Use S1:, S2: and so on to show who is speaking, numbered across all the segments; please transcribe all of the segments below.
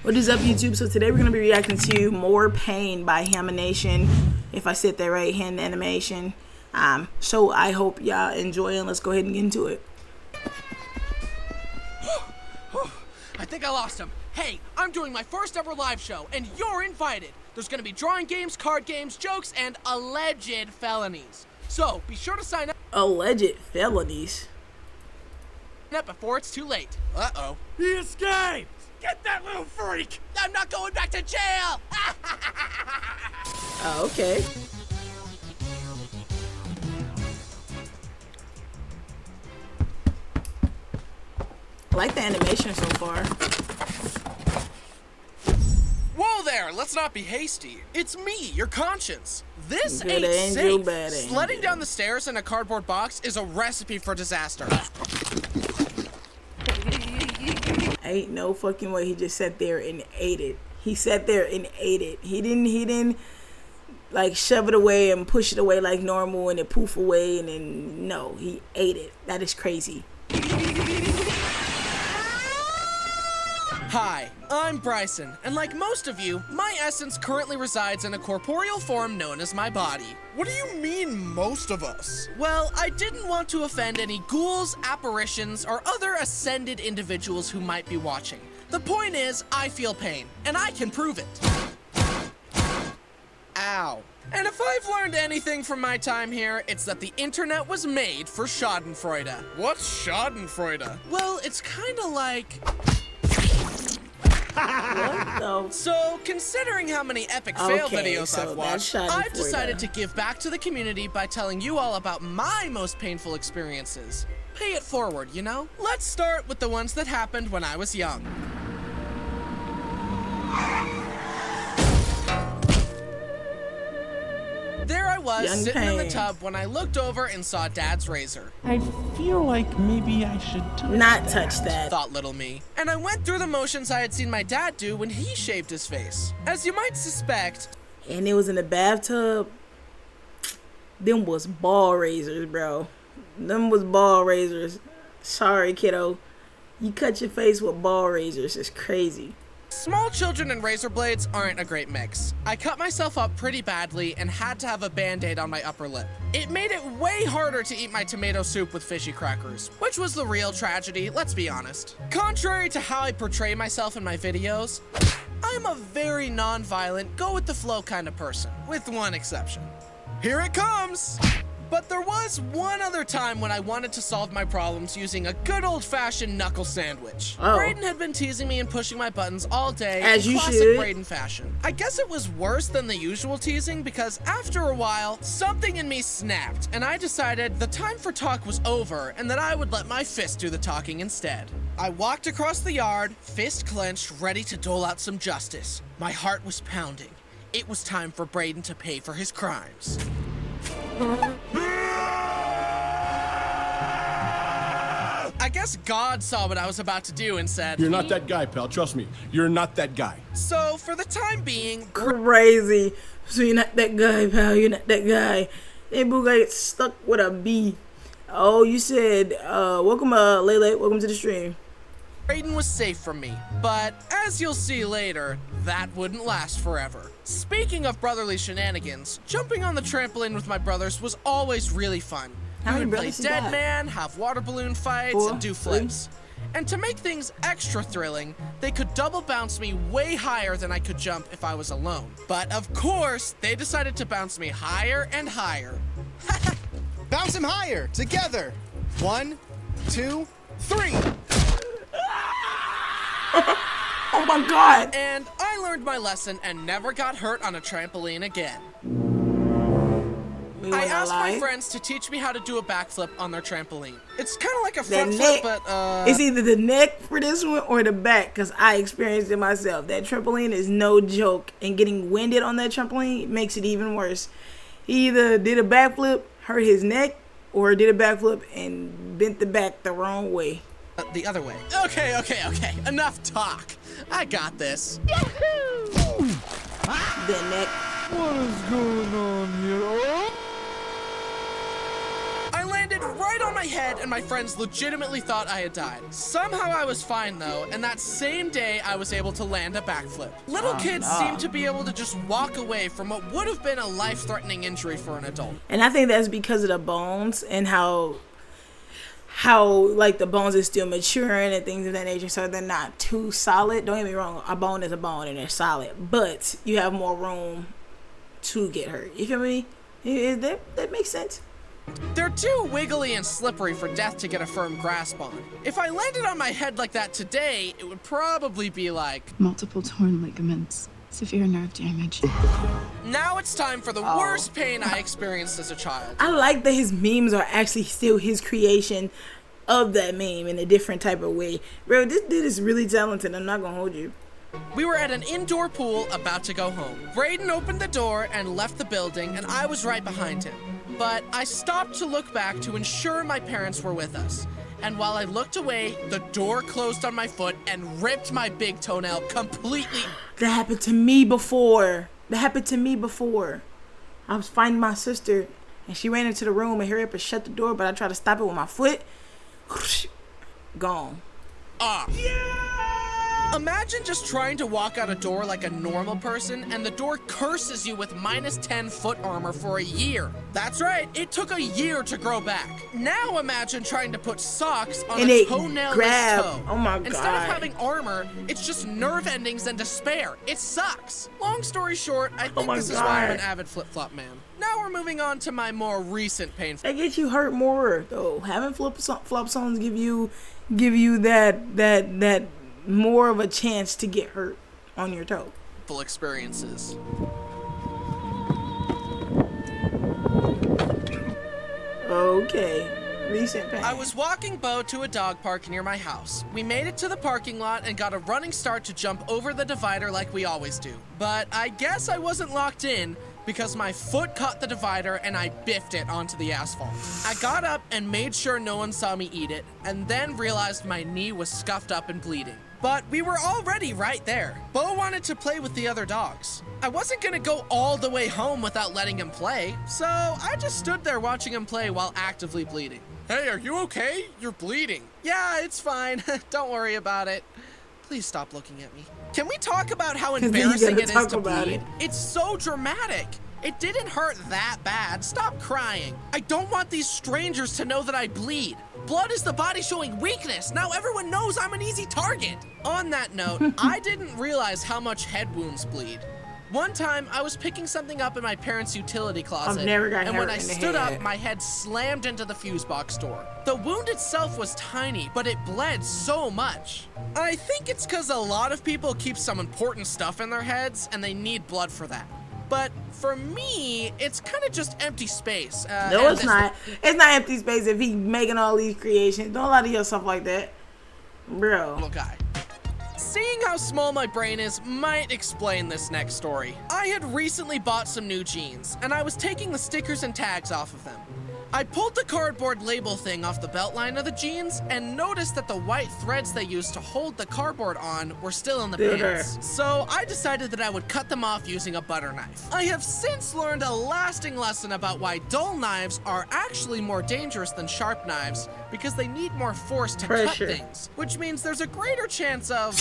S1: What is up, YouTube? So today we're going to be reacting to More Pain by HAMINATION, if I said that right, hand animation. So I hope y'all enjoy, and let's go ahead and get into it.
S2: I think I lost him. Hey, I'm doing my first ever live show, and you're invited. There's going to be drawing games, card games, jokes, and alleged felonies. So be sure to sign up.
S1: Alleged felonies?
S2: Before it's too late. Uh-oh.
S3: He escaped! Get that little freak!
S2: I'm not going back to jail!
S1: Oh, okay. I like the animation so far.
S2: Whoa there, let's not be hasty. It's me, your conscience. This
S1: Good
S2: ain't
S1: angel,
S2: safe.
S1: bad angel.
S2: Sledding down the stairs in a cardboard box is a recipe for disaster.
S1: Ain't no fucking way he just sat there and ate it. He sat there and ate it. He didn't like shove it away and push it away like normal and it poof away, and then no, he ate it. That is crazy.
S2: Hi, I'm Bryson, and like most of you, my essence currently resides in a corporeal form known as my body.
S3: What do you mean, most of us?
S2: Well, I didn't want to offend any ghouls, apparitions, or other ascended individuals who might be watching. The point is, I feel pain, and I can prove it. Ow. And if I've learned anything from my time here, it's that the internet was made for schadenfreude.
S3: What's schadenfreude?
S2: Well, it's kinda like...
S1: What the?
S2: So, considering how many epic fail
S1: Okay,
S2: videos
S1: so
S2: I've watched,
S1: that's
S2: I've
S1: schadenfreude.
S2: decided to give back to the community by telling you all about my most painful experiences. Pay it forward, you know? Let's start with the ones that happened when I was young. There I was,
S1: Young
S2: sitting in the
S1: pain.
S2: tub when I looked over and saw Dad's razor.
S4: I feel like maybe I should
S1: Not touch that.
S2: Thought little me. And I went through the motions I had seen my dad do when he shaved his face. As you might suspect,
S1: And it was in the bathtub. Them was ball razors, bro. Them was ball razors. Sorry, kiddo. You cut your face with ball razors. It's crazy.
S2: small children and razor blades aren't a great mix. I cut myself up pretty badly and had to have a band-aid on my upper lip. It made it way harder to eat my tomato soup with fishy crackers, which was the real tragedy, let's be honest. Contrary to how I portray myself in my videos, I'm a very non-violent, go-with-the-flow kind of person, with one exception. Here it comes! But there was one other time when I wanted to solve my problems using a good old-fashioned knuckle sandwich.
S1: Oh.
S2: Braden had been teasing me and pushing my buttons all day
S1: As
S2: in
S1: you
S2: classic
S1: should.
S2: Braden fashion. I guess it was worse than the usual teasing because after a while, something in me snapped, and I decided the time for talk was over and that I would let my fist do the talking instead. I walked across the yard, fist clenched, ready to dole out some justice. My heart was pounding. It was time for Braden to pay for his crimes. I guess God saw what I was about to do and said,
S5: You're not that guy, pal. Trust me. You're not that guy.
S2: So, for the time being,
S1: Crazy. So you're not that guy, pal. You're not that guy. They boo got stuck with a B. Oh, you said, welcome, Lele. Welcome to the stream.
S2: Braden was safe from me. But, as you'll see later, that wouldn't last forever. Speaking of brotherly shenanigans, jumping on the trampoline with my brothers was always really fun.
S1: How
S2: We
S1: many
S2: would play
S1: brothers you
S2: dead
S1: got?
S2: man, have water balloon fights,
S1: 4,
S2: and do
S1: 3.
S2: flips. And to make things extra thrilling, they could double bounce me way higher than I could jump if I was alone. But of course, they decided to bounce me higher and higher.
S6: Bounce him higher, together. 1, 2, 3.
S1: Oh my God.
S2: And I learned my lesson and never got hurt on a trampoline again.
S1: We
S2: I
S1: wanna
S2: asked my
S1: lie?
S2: friends to teach me how to do a backflip on their trampoline. It's kind of like a
S1: The
S2: front
S1: neck.
S2: flip, but
S1: It's either the neck for this one or the back, because I experienced it myself. That trampoline is no joke, and getting winded on that trampoline makes it even worse. He either did a backflip, hurt his neck, or did a backflip and bent the back the wrong way.
S2: the other way. Okay. Enough talk. I got this.
S1: The neck.
S4: What is going on here?
S2: I landed landed right on my head, and my friends legitimately thought I had died. Somehow I was fine though, and that same day I was able to land a backflip. Little kids seem to be able to just walk away from what would have been a life-threatening injury for an adult.
S1: And I think that's because of the bones and how like the bones is still maturing and things of that nature, so they're not too solid. Don't get me wrong, a bone is a bone and they're solid, but you have more room to get hurt. You feel me? That makes sense.
S2: They're too wiggly and slippery for death to get a firm grasp on. If I landed on my head like that today, it would probably be like
S7: multiple torn ligaments, severe nerve damage.
S2: Now it's time for the worst pain I experienced as a child.
S1: I like that his memes are actually still his creation of that meme in a different type of way. Bro, this dude is really talented. I'm not gonna hold you.
S2: We were at an indoor pool about to go home. Braden opened the door and left the building, and I was right behind him. But I stopped to look back to ensure my parents were with us. And while I looked away, the door closed on my foot and ripped my big toenail completely.
S1: That happened to me before. I was finding my sister, and she ran into the room and hurried up and shut the door, but I tried to stop it with my foot. Gone.
S2: Imagine just trying to walk out a door like a normal person, and the door curses you with -10 foot armor for a year. That's right, it took a year to grow back. Now imagine trying to put socks on
S1: And
S2: a
S1: it
S2: toenail-less toe.
S1: Oh my
S2: Instead of
S1: God.
S2: having armor, it's just nerve endings and despair. It sucks. Long story short, I think
S1: my
S2: this is why I'm an
S1: God.
S2: avid flip-flop man. Now we're moving on to my more recent pain.
S1: That gets you hurt more though. Having flop songs give you that more of a chance to get hurt on your toe.
S2: Experiences.
S1: Okay. Recent pain.
S2: I was walking Bo to a dog park near my house. We made it to the parking lot and got a running start to jump over the divider like we always do. But I guess I wasn't locked in because my foot caught the divider and I biffed it onto the asphalt. I got up and made sure no one saw me eat it, and then realized my knee was scuffed up and bleeding. But we were already right there. Bo wanted to play with the other dogs. I wasn't gonna go all the way home without letting him play, so I just stood there watching him play while actively bleeding.
S3: Hey, are you okay? You're bleeding.
S2: Yeah, it's fine. Don't worry about it. Please stop looking at me. Can we talk about how
S1: 'Cause then you
S2: embarrassing
S1: gotta
S2: it is
S1: talk
S2: to
S1: about
S2: bleed?
S1: it.
S2: It's so dramatic. It didn't hurt that bad. Stop crying. I don't want these strangers to know that I bleed. Blood is the body showing weakness. Now everyone knows I'm an easy target. On that note, I didn't realize how much head wounds bleed. One time, I was picking something up in my parents' utility closet,
S1: I've never got
S2: and when
S1: hurt
S2: I
S1: in the
S2: stood
S1: head.
S2: up, my head slammed into the fuse box door. The wound itself was tiny, but it bled so much. I think it's because a lot of people keep some important stuff in their heads, and they need blood for that. But for me, it's kind of just empty space.
S1: No, it's not. It's not empty space if he making all these creations. Don't lie to yourself like that, bro.
S2: Little guy. Seeing how small my brain is might explain this next story. I had recently bought some new jeans, and I was taking the stickers and tags off of them. I pulled the cardboard label thing off the belt line of the jeans and noticed that the white threads they used to hold the cardboard on were still in the pants. So I decided that I would cut them off using a butter knife. I have since learned a lasting lesson about why dull knives are actually more dangerous than sharp knives because they need more force to
S1: Pressure.
S2: cut things, which means there's a greater chance of,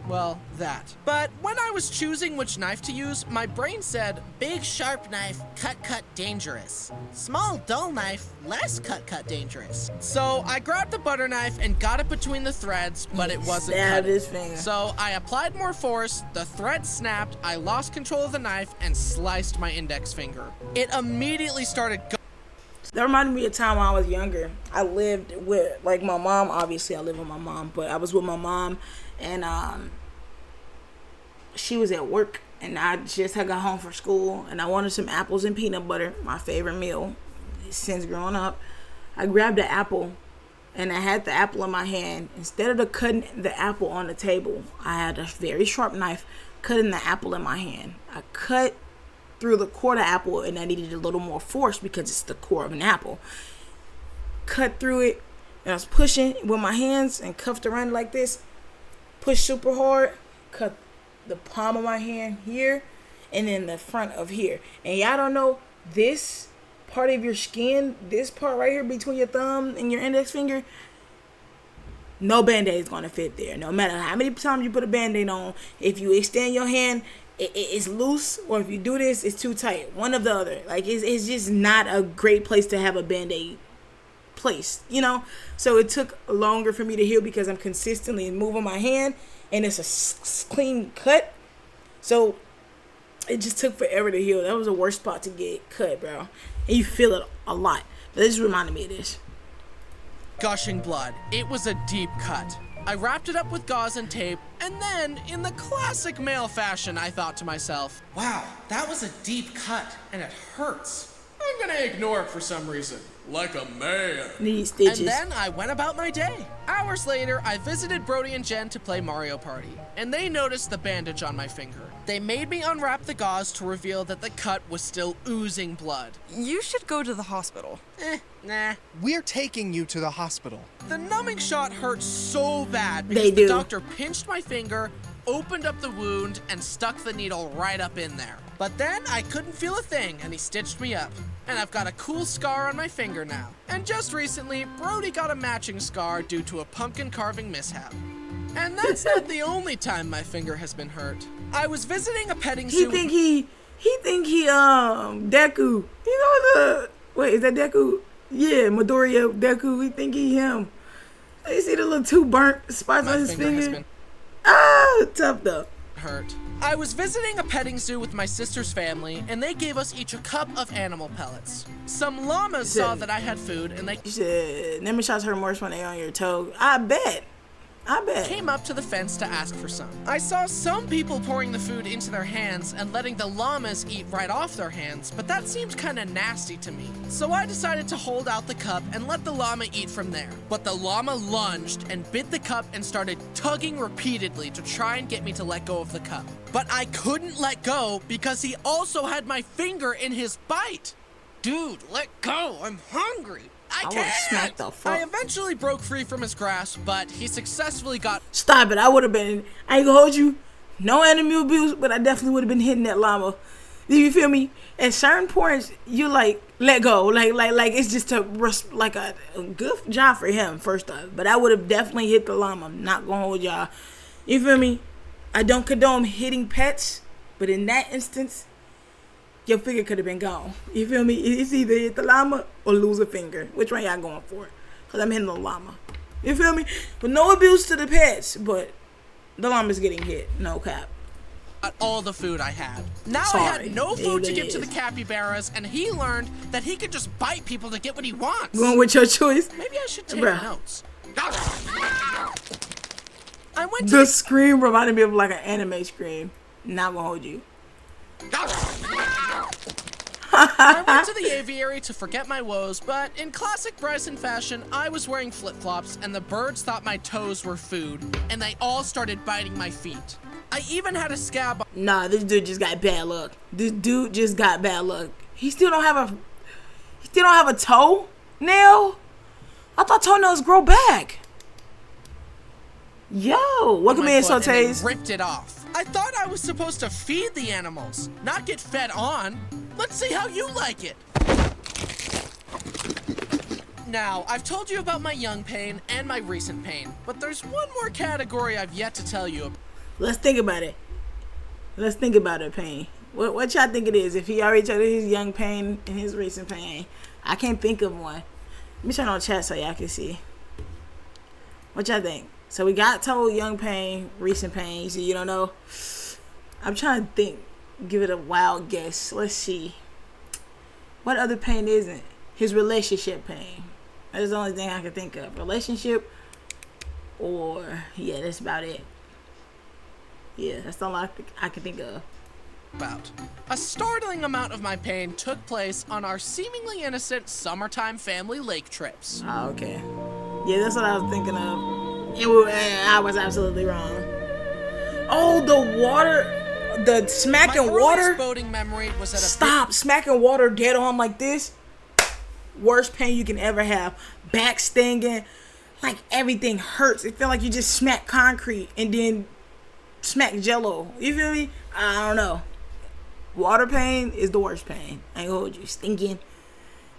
S2: well, that. But when I was choosing which knife to use, my brain said, big sharp knife, cut dangerous. Small dull knife, less cut dangerous. So I grabbed the butter knife and got it between the threads, but it wasn't
S1: Stabbed
S2: cutting.
S1: his finger.
S2: So I applied more force, the thread snapped, I lost control of the knife, and sliced my index finger. It immediately started
S1: That reminded me of a time when I was younger. I lived with, like, my mom. Obviously, I live with my mom, but I was with my mom, and she was at work, and I just had got home from school, and I wanted some apples and peanut butter, my favorite meal since growing up. I grabbed the apple, and I had the apple in my hand. Instead of cutting the apple on the table, I had a very sharp knife cutting the apple in my hand. I cut through the core of the apple, and I needed a little more force because it's the core of an apple. Cut through it, and I was pushing with my hands and cuffed around like this. Push super hard, cut the palm of my hand here, and then the front of here. And y'all don't know, this part of your skin, this part right here between your thumb and your index finger, no Band-Aid is going to fit there. No matter how many times you put a Band-Aid on, if you extend your hand, it's loose, or if you do this, it's too tight. One or the other. Like, it's just not a great place to have a Band-Aid placed, you know? So it took longer for me to heal because I'm consistently moving my hand, and it's a clean cut. So it just took forever to heal. That was the worst spot to get cut, bro. And you feel it a lot. This reminded me of this.
S2: Gushing blood. It was a deep cut. I wrapped it up with gauze and tape, and then, in the classic male fashion, I thought to myself,
S3: Wow, that was a deep cut, and it hurts. I'm gonna ignore it for some reason. Like a man.
S1: Need stitches.
S2: and then I went about my day. Hours later, I visited Brody and Jen to play Mario Party, and they noticed the bandage on my finger. They made me unwrap the gauze to reveal that the cut was still oozing blood.
S8: You should go to the hospital.
S2: Nah.
S6: We're taking you to the hospital.
S2: The numbing shot hurt so bad because
S1: They
S2: the
S1: do.
S2: doctor pinched my finger, opened up the wound, and stuck the needle right up in there. But then I couldn't feel a thing, and he stitched me up. And I've got a cool scar on my finger now. And just recently, Brody got a matching scar due to a pumpkin carving mishap. And that's not the only time my finger has been hurt. I was visiting a petting
S1: He
S2: zoo.
S1: think he Deku. You know wait, is that Deku? Yeah, Midoriya Deku. He think he him. You see the little two burnt spots
S2: My
S1: on his
S2: finger has
S1: finger?
S2: been
S1: Ah, tough though.
S2: hurt. I was visiting a petting zoo with my sister's family, and they gave us each a cup of animal pellets. Some llamas saw that I had food, and they
S1: You said never shots hurt worse when they on your toe. I bet.
S2: came up to the fence to ask for some. I saw some people pouring the food into their hands and letting the llamas eat right off their hands, but that seemed kind of nasty to me. So I decided to hold out the cup and let the llama eat from there. But the llama lunged and bit the cup and started tugging repeatedly to try and get me to let go of the cup. But I couldn't let go because he also had my finger in his bite. Dude, let go, I'm hungry. I
S1: would've
S2: can't.
S1: smacked the fuck.
S2: I eventually broke free from his grasp, but he successfully got
S1: Stop it. I would have been. I ain't gonna hold you. No animal abuse, but I definitely would have been hitting that llama. Do you feel me? At certain points, you like let go, like it's just a good job for him first off. But I would have definitely hit the llama. I'm not gonna hold y'all. You feel me? I don't condone hitting pets, but in that instance, your finger could have been gone. You feel me? It's either hit the llama or lose a finger. Which one y'all going for? Because I'm hitting the llama. You feel me? But no abuse to the pets, but the llama's getting hit. No cap.
S2: all the food I had. Now I
S1: Sorry.
S2: had no food to
S1: It
S2: give to the
S1: is.
S2: capybaras, and he learned that he could just bite people to get what he wants.
S1: Going with your choice.
S2: Maybe I should take
S1: Bruh.
S2: notes. I went to
S1: The scream reminded me of like an anime scream. Not gonna hold you.
S2: I went to the aviary to forget my woes, but in classic Bryson fashion, I was wearing flip-flops, and the birds thought my toes were food, and they all started biting my feet. I even had a scab.
S1: Nah, this dude just got bad luck. This dude just got bad luck. He still don't have a toe nail. I thought toenails grow back. Yo, welcome
S2: my
S1: in,
S2: foot, and they
S1: Sautés.
S2: ripped it off. I thought I was supposed to feed the animals, not get fed on. Let's see how you like it. Now, I've told you about my young pain and my recent pain, but there's one more category I've yet to tell you about.
S1: Let's think about it. Let's think about it, pain. What y'all think it is? If he already told you his young pain and his recent pain, I can't think of one. Let me turn on chat so y'all can see. What y'all think? So we got told young pain, recent pain. So you don't know. I'm trying to think. Give it a wild guess. Let's see. What other pain isn't? His relationship pain. That's the only thing I can think of. Relationship, or yeah, that's about it. Yeah, that's all I can think of.
S2: A startling amount of my pain took place on our seemingly innocent summertime family lake trips.
S1: Oh, okay. Yeah, that's what I was thinking of. I was absolutely wrong. Oh, the water. The smacking
S2: My
S1: water.
S2: earliest boating memory was at a
S1: Stop smacking water dead on like this. Worst pain you can ever have. Back stinging. Like everything hurts. It feel like you just smack concrete and then smack jello. You feel me? I don't know. Water pain is the worst pain. I ain't gonna hold you. Stinking.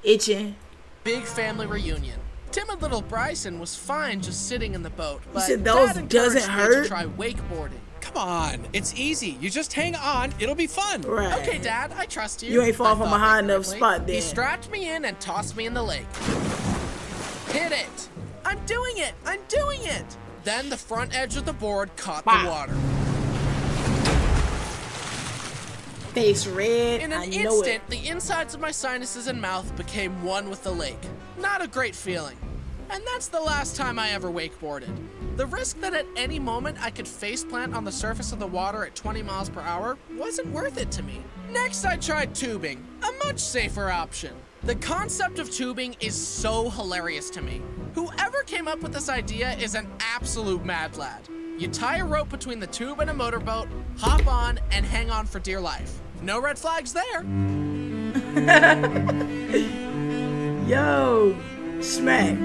S1: Itching.
S2: Big family reunion. Timid little Bryson was fine just sitting in the boat, but
S1: said those
S2: Dad
S1: doesn't
S2: encouraged me
S1: hurt?
S2: to try wakeboarding.
S6: Come on, it's easy. You just hang on. It'll be fun.
S1: Right.
S2: Okay, Dad, I trust you.
S1: You ain't far
S2: I
S1: from a
S2: thought
S1: high enough
S2: ignorantly.
S1: spot
S2: He
S1: then.
S2: strapped me in and tossed me in the lake. Hit it! I'm doing it! I'm doing it! Then the front edge of the board caught
S1: Wow.
S2: the water.
S1: Face red.
S2: In
S1: I
S2: an
S1: know
S2: instant,
S1: it.
S2: the insides of my sinuses and mouth became one with the lake. Not a great feeling. And that's the last time I ever wakeboarded. The risk that at any moment I could faceplant on the surface of the water at 20 miles per hour wasn't worth it to me. Next, I tried tubing, a much safer option. The concept of tubing is so hilarious to me. Whoever came up with this idea is an absolute mad lad. You tie a rope between the tube and a motorboat, hop on, and hang on for dear life. No red flags there.
S1: Yo, smack.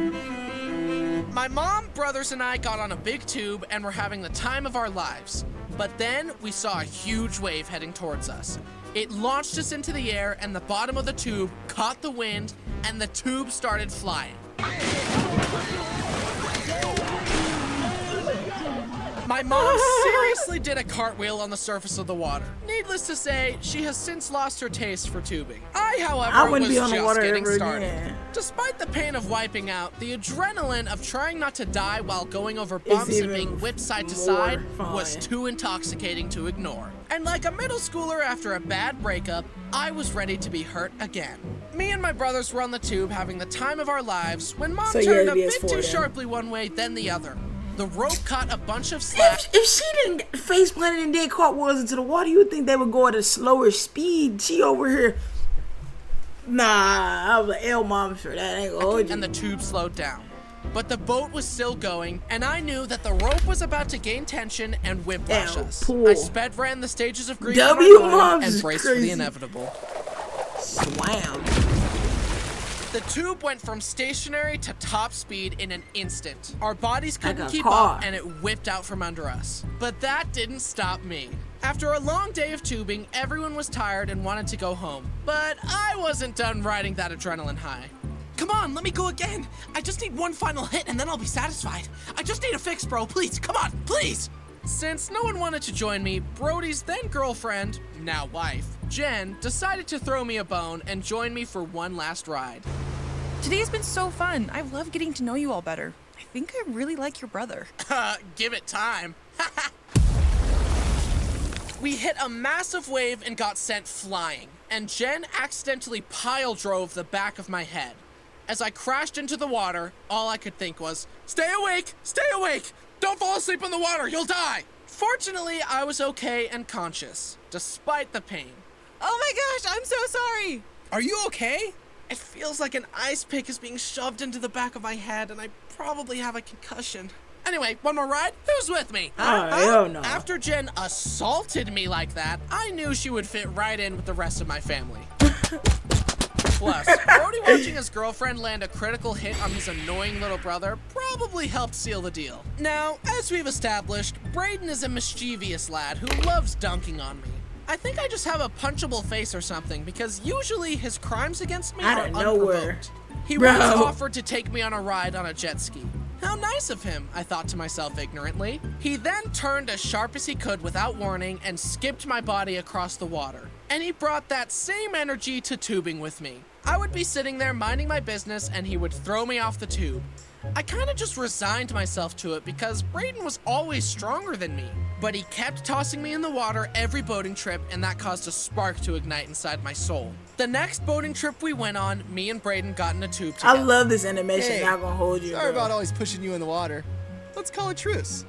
S2: My mom, brothers, and I got on a big tube and were having the time of our lives. But then we saw a huge wave heading towards us. It launched us into the air, and the bottom of the tube caught the wind, and the tube started flying. My mom seriously did a cartwheel on the surface of the water. Needless to say, she has since lost her taste for tubing. I, however,
S1: I wouldn't
S2: was
S1: be on the
S2: just
S1: water
S2: getting
S1: ever
S2: started.
S1: again.
S2: Despite the pain of wiping out, the adrenaline of trying not to die while going over bumps and
S1: even
S2: being whipped side to
S1: more
S2: side
S1: fun.
S2: was too intoxicating to ignore. And like a middle schooler after a bad breakup, I was ready to be hurt again. Me and my brothers were on the tube having the time of our lives when Mom
S1: So you
S2: turned
S1: had
S2: a
S1: to be
S2: bit
S1: S4
S2: too
S1: then.
S2: sharply one way, then the other. The rope caught a bunch of slack.
S1: If she didn't face planted and did cartwheels into the water, you would think they would go at a slower speed. She over here. Nah, I was like, L mom for that. I ain't gonna hold you.
S2: And the tube slowed down. But the boat was still going, and I knew that the rope was about to gain tension and whiplash
S1: Ew,
S2: us.
S1: pool.
S2: I sped ran the stages of grief in
S1: W
S2: my mind
S1: moms
S2: and
S1: is
S2: braced for the
S1: crazy.
S2: inevitable.
S1: Swam.
S2: The tube went from stationary to top speed in an instant. Our bodies couldn't
S1: Like a
S2: keep
S1: car.
S2: up, and it whipped out from under us. But that didn't stop me. After a long day of tubing, everyone was tired and wanted to go home. But I wasn't done riding that adrenaline high.
S3: Come on, let me go again. I just need one final hit and then I'll be satisfied. I just need a fix, bro. Please, come on, please.
S2: Since no one wanted to join me, Brody's then girlfriend, now wife, Jen, decided to throw me a bone and join me for one last ride.
S8: Today has been so fun. I love getting to know you all better. I think I really like your brother.
S2: Give it time. We hit a massive wave and got sent flying, and Jen accidentally pile drove the back of my head. As I crashed into the water, all I could think was, "Stay awake! Stay awake! Don't fall asleep in the water, you'll die!" Fortunately, I was okay and conscious, despite the pain.
S8: Oh my gosh, I'm so sorry.
S6: Are you okay?
S2: It feels like an ice pick is being shoved into the back of my head, and I probably have a concussion. Anyway, one more ride? Who's with me?
S1: Oh, hell no.
S2: After Jen assaulted me like that, I knew she would fit right in with the rest of my family. Plus, Brody watching his girlfriend land a critical hit on his annoying little brother probably helped seal the deal. Now, as we've established, Brayden is a mischievous lad who loves dunking on me. I think I just have a punchable face or something, because usually his crimes against me
S1: Out
S2: are
S1: of nowhere.
S2: unprovoked. He
S1: Bro.
S2: once offered to take me on a ride on a jet ski. How nice of him, I thought to myself ignorantly. He then turned as sharp as he could without warning and skipped my body across the water. And he brought that same energy to tubing with me. I would be sitting there minding my business and he would throw me off the tube. I kind of just resigned myself to it because Brayden was always stronger than me. But he kept tossing me in the water every boating trip, and that caused a spark to ignite inside my soul. The next boating trip we went on, me and Brayden got in a tube
S1: I
S2: together.
S1: love this animation.
S6: Hey,
S1: Not gonna hold you.
S6: Sorry
S1: bro.
S6: about always pushing you in the water. Let's call a truce.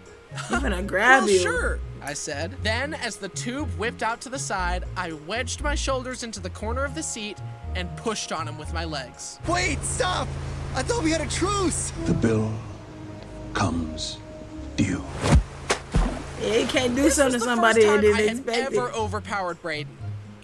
S1: I'm gonna grab
S2: Well,
S1: you.
S2: sure, I said. Then, as the tube whipped out to the side, I wedged my shoulders into the corner of the seat and pushed on him with my legs.
S6: Wait, stop! I thought we had a truce!
S9: The bill comes due.
S1: Yeah, you can't do
S2: This
S1: something
S2: was
S1: to
S2: the
S1: somebody
S2: first
S1: that
S2: time
S1: didn't
S2: I had
S1: expect
S2: ever
S1: it.
S2: overpowered Brayden.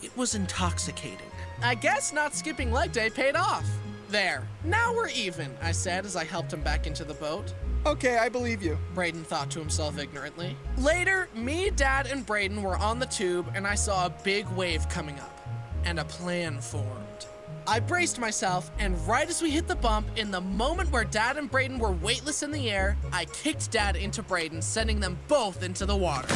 S2: It was intoxicating. I guess not skipping leg day paid off. There, now we're even, I said as I helped him back into the boat.
S6: Okay, I believe you.
S2: Brayden thought to himself ignorantly. Later, me, Dad, and Brayden were on the tube, and I saw a big wave coming up, and a plan formed. I braced myself, and right as we hit the bump, in the moment where Dad and Brayden were weightless in the air, I kicked Dad into Brayden, sending them both into the water.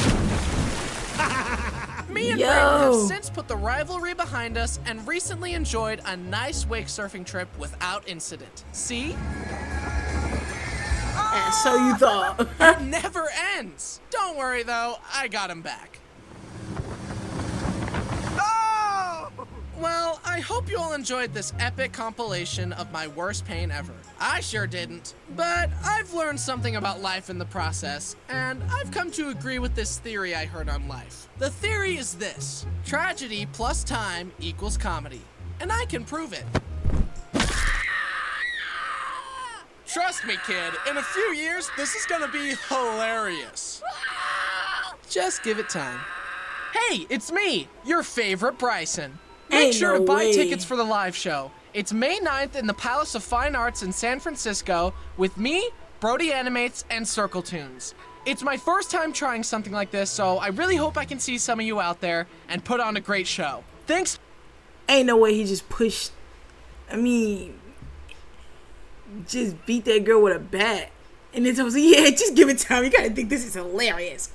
S2: Me and Brayden have since put the rivalry behind us and recently enjoyed a nice wake surfing trip without incident. See?
S1: And so you thought.
S2: It never ends. Don't worry though, I got him back. Well, I hope you all enjoyed this epic compilation of my worst pain ever. I sure didn't. But I've learned something about life in the process, and I've come to agree with this theory I heard on life. The theory is this: tragedy plus time equals comedy. And I can prove it. Trust me, kid, in a few years, this is gonna be hilarious. Just give it time. Hey, it's me, your favorite Bryson. Make sure to buy tickets for the live show. It's May 9th in the Palace of Fine Arts in San Francisco with me, Brody Animates, and Circle Tunes. It's my first time trying something like this, so I really hope I can see some of you out there and put on a great show. Thanks.
S1: Ain't no way he just pushed. I mean, just beat that girl with a bat. And then I was like, yeah, just give it time. You gotta think this is hilarious.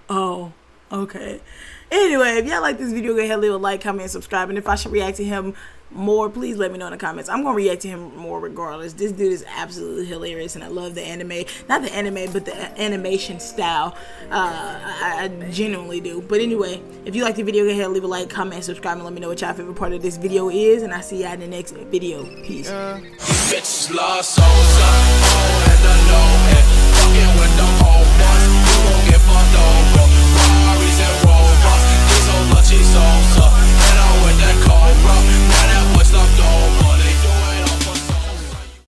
S1: Oh, okay. Anyway, if y'all like this video, go ahead, leave a like, comment, and subscribe. And if I should react to him more, please let me know in the comments. I'm gonna react to him more regardless. This dude is absolutely hilarious, and I love the anime. Not the anime, but the animation style. I genuinely do. But anyway, if you like the video, go ahead, leave a like, comment, and subscribe, and let me know what y'all favorite part of this video is. And I'll see y'all in the next video. Peace.
S3: Bitches lost souls up.